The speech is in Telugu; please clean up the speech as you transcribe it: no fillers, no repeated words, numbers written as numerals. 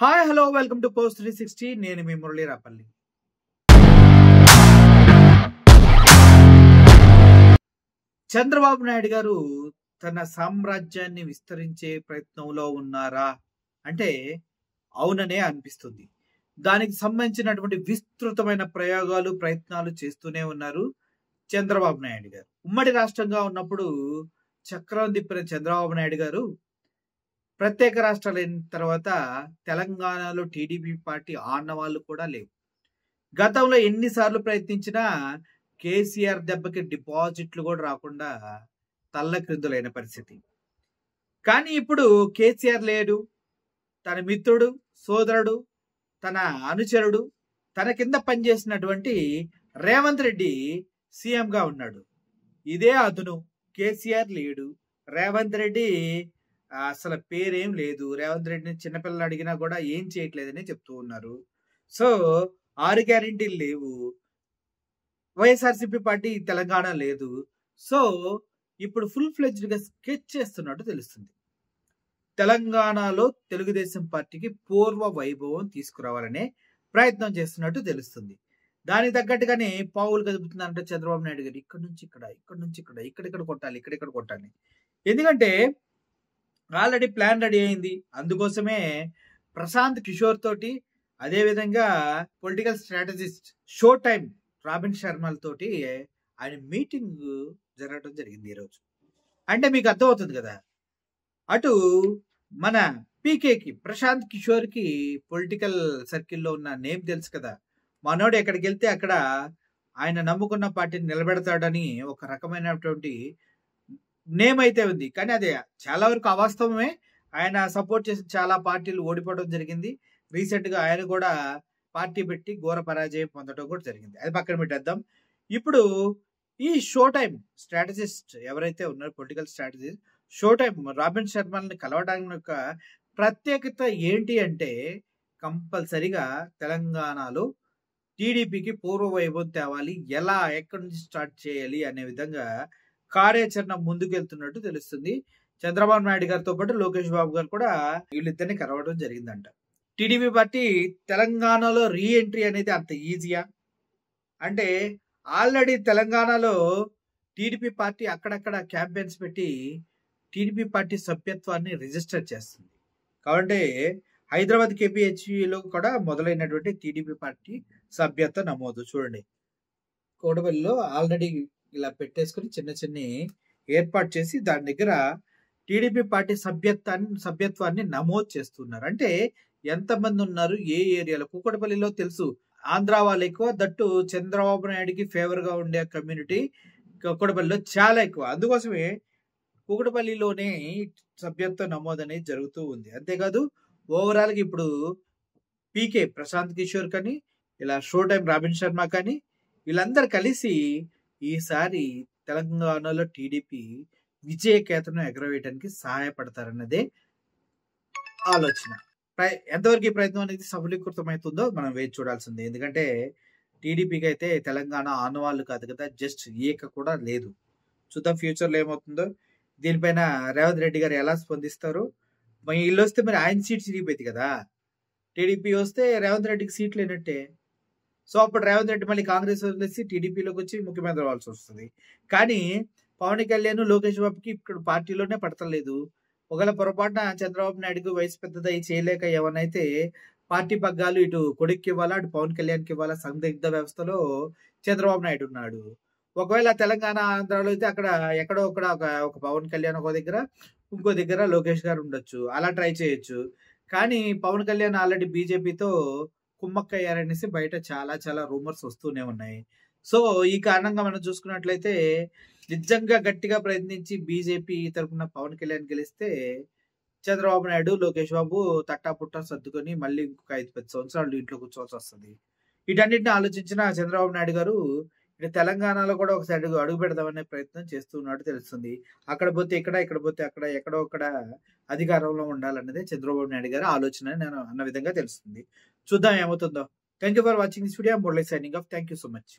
Hi hello welcome to post 360. నేను మీ మురళీ రాపల్లి. చంద్రబాబు నాయుడు గారు తన సామ్రాజ్యాన్ని విస్తరించే ప్రయత్నంలో ఉన్నారా అంటే అవుననే అనిపిస్తుంది. దానికి సంబంధించినటువంటి విస్తృతమైన ప్రయత్నాలు చేస్తూనే ఉన్నారు చంద్రబాబు నాయుడు గారు. ఉమ్మడి రాష్ట్రంగా ఉన్నప్పుడు చక్రం తిప్పిన చంద్రబాబు నాయుడు గారు ప్రత్యేక రాష్ట్రాలు అయిన తర్వాత తెలంగాణలో టీడీపీ పార్టీ ఆనవాళ్ళు కూడా లేవు. గతంలో ఎన్నిసార్లు ప్రయత్నించినా కేసీఆర్ దెబ్బకి డిపాజిట్లు కూడా రాకుండా తల్లక్రిందులైన పరిస్థితి. కానీ ఇప్పుడు కేసీఆర్ లేడు, తన మిత్రుడు, సోదరుడు, తన అనుచరుడు, తన కింద పనిచేసినటువంటి రేవంత్ రెడ్డి సీఎంగా ఉన్నాడు. ఇదే అదును. కేసీఆర్ లేడు, రేవంత్ రెడ్డి అసలు పేరేం లేదు. రేవంత్ రెడ్డిని చిన్నపిల్లలు అడిగినా కూడా ఏం చేయట్లేదని చెప్తూ ఉన్నారు. సో 6 గ్యారెంటీలు లేవు, వైఎస్ఆర్సీపీ పార్టీ తెలంగాణ లేదు. సో ఇప్పుడు ఫుల్ ఫ్లెడ్జ్డ్ గా స్కెచ్ చేస్తున్నట్టు తెలుస్తుంది. తెలంగాణలో తెలుగుదేశం పార్టీకి పూర్వ వైభవం తీసుకురావాలనే ప్రయత్నం చేస్తున్నట్టు తెలుస్తుంది. దానికి తగ్గట్టుగానే పావులు కదుపుతున్నారంటే చంద్రబాబు నాయుడు గారు ఇక్కడ నుంచి ఇక్కడ, ఇక్కడ నుంచి ఇక్కడ, ఇక్కడిక్కడ కొట్టాలి, ఇక్కడిక్కడ కొట్టాలి. ఎందుకంటే ఆల్రెడీ ప్లాన్ రెడీ అయింది. అందుకోసమే ప్రశాంత్ కిషోర్ తోటి, అదేవిధంగా political strategist show time Robin శర్మలతోటి ఆయన మీటింగ్ జరగడం జరిగింది ఈరోజు. అంటే మీకు అర్థమవుతుంది కదా, అటు మన పీకేకి ప్రశాంత్ కిషోర్కి పొలిటికల్ సర్కిల్లో ఉన్న నేమ్ తెలుసు కదా. మనోడు ఎక్కడికి వెళ్తే అక్కడ ఆయన నమ్ముకున్న పార్టీని నిలబెడతాడని ఒక రకమైనటువంటి నేమ్ అయితే ఉంది. కానీ అది చాలా వరకు అవాస్తవమే. ఆయన సపోర్ట్ చేసిన చాలా పార్టీలు ఓడిపోవడం జరిగింది. రీసెంట్ గా ఆయన కూడా పార్టీ పెట్టి ఘోర పరాజయం పొందడం కూడా జరిగింది. అది పక్కన పెట్టేద్దాం. ఇప్పుడు ఈ షో టైం స్ట్రాటజిస్ట్ ఎవరైతే ఉన్నారో, political strategist show time Robin శర్మల్ని కలవడానికి యొక్క ప్రత్యేకత ఏంటి అంటే కంపల్సరిగా తెలంగాణలో టీడీపీకి పూర్వ వైభవం తేవాలి, ఎలా ఎక్కడి నుంచి స్టార్ట్ చేయాలి అనే విధంగా కార్యాచరణ ముందుకెళ్తున్నట్టు తెలుస్తుంది. చంద్రబాబు నాయుడు గారితో పాటు లోకేష్ బాబు గారు కూడా వీళ్ళిద్దరిని కలవడం జరిగిందంట. టీడీపీ పార్టీ తెలంగాణలో రీ ఎంట్రీ అనేది అంత ఈజీయా అంటే ఆల్రెడీ తెలంగాణలో టీడీపీ పార్టీ అక్కడక్కడ క్యాంపెయిన్స్ పెట్టి టీడీపీ పార్టీ సభ్యత్వాన్ని రిజిస్టర్ చేస్తుంది. కాబట్టి హైదరాబాద్ కేపీహెచ్లో కూడా మొదలైనటువంటి టీడీపీ పార్టీ సభ్యత్వ నమోదు చూడండి. కోటపల్లిలో ఆల్రెడీ ఇలా పెట్టేసుకుని చిన్న చిన్న ఏర్పాటు చేసి దాని దగ్గర టీడీపీ పార్టీ సభ్యత్వాన్ని నమోదు చేస్తున్నారు. అంటే ఎంతమంది ఉన్నారు, ఏ ఏరియాలో. కూకట్పల్లిలో తెలుసు ఆంధ్ర వాళ్ళు ఎక్కువ, దట్టు చంద్రబాబు నాయుడికి ఫేవర్ గా ఉండే కమ్యూనిటీ కూకట్పల్లిలో చాలా ఎక్కువ. అందుకోసమే కూకట్పల్లిలోనే సభ్యత్వ నమోదు అనేది జరుగుతూ ఉంది. అంతేకాదు ఓవరాల్ గా ఇప్పుడు పీకే ప్రశాంత్ కిషోర్ కానీ, ఇలా షో టైం రాబిన్ శర్మ కానీ వీళ్ళందరూ కలిసి ఈసారి తెలంగాణలో టీడీపీ విజయకేతనం ఎగరవేయడానికి సహాయపడతారన్నదే ఆలోచన. ఎంతవరకు ఈ ప్రయత్నం అనేది సఫలీకృతమవుతుందో మనం వేచి చూడాల్సిందే. ఎందుకంటే టీడీపీకి అయితే తెలంగాణ ఆనవాళ్ళు కాదు కదా, జస్ట్ ఏక కూడా లేదు. చూద్దాం ఫ్యూచర్లో ఏమవుతుందో. దీనిపైన రేవంత్ రెడ్డి గారు ఎలా స్పందిస్తారు. వీళ్ళు వస్తే మరి ఆయన సీట్ చిరిగిపోయింది కదా, టీడీపీ వస్తే రేవంత్ రెడ్డికి సీట్ లేనట్టే. సో అప్పుడు రేవంత్ రెడ్డి మళ్ళీ కాంగ్రెస్ వదిలేసి టీడీపీలోకి వచ్చి ముఖ్యమంత్రి అవ్వాల్సి వస్తుంది. కానీ పవన్ కళ్యాణ్, లోకేష్ బాబుకి ఇక్కడ పార్టీలోనే పడతలేదు. ఒకవేళ పొరపాటున చంద్రబాబు నాయుడుకి వయసు పెద్దదై చేయలేక ఏమనైతే పార్టీ పగ్గాలు ఇటు కొడుక్కి ఇవ్వాలా, అటు పవన్ కళ్యాణ్కి ఇవ్వాలా సందిగ్ధ వ్యవస్థలో చంద్రబాబు నాయుడు ఉన్నాడు. ఒకవేళ తెలంగాణ, ఆంధ్రాలో అయితే అక్కడ ఎక్కడో ఒక పవన్ కళ్యాణ్ ఒక దగ్గర, ఇంకో దగ్గర లోకేష్ గారు ఉండొచ్చు. అలా ట్రై చేయొచ్చు. కానీ పవన్ కళ్యాణ్ ఆల్రెడీ బీజేపీతో కుమ్మక్కయ్యారనేసి బయట చాలా చాలా రూమర్స్ వస్తూనే ఉన్నాయి. సో ఈ కారణంగా మనం చూసుకున్నట్లయితే నిజంగా గట్టిగా ప్రయత్నించి బీజేపీ తరఫున పవన్ కళ్యాణ్ గెలిస్తే చంద్రబాబు నాయుడు, లోకేష్ బాబు తట్టా పుట్టా సర్దుకొని మళ్ళీ ఇంకొక 5-10 సంవత్సరాలు ఇంట్లో కూర్చోవాల్సి వస్తుంది. వీటన్నిటిని ఆలోచించిన చంద్రబాబు నాయుడు గారు ఇటు తెలంగాణలో కూడా ఒకసారి అడుగు పెడదామనే ప్రయత్నం చేస్తున్నట్టు తెలుస్తుంది. అక్కడ పోతే ఇక్కడ, ఇక్కడ పోతే అక్కడ, ఎక్కడో అక్కడ అధికారంలో ఉండాలన్నదే చంద్రబాబు నాయుడు గారి ఆలోచన నేను అన్న విధంగా తెలుస్తుంది. చూద్దాం ఏమవుతుందో. Thank you for watching this video. Murali signing off. Thank you so much.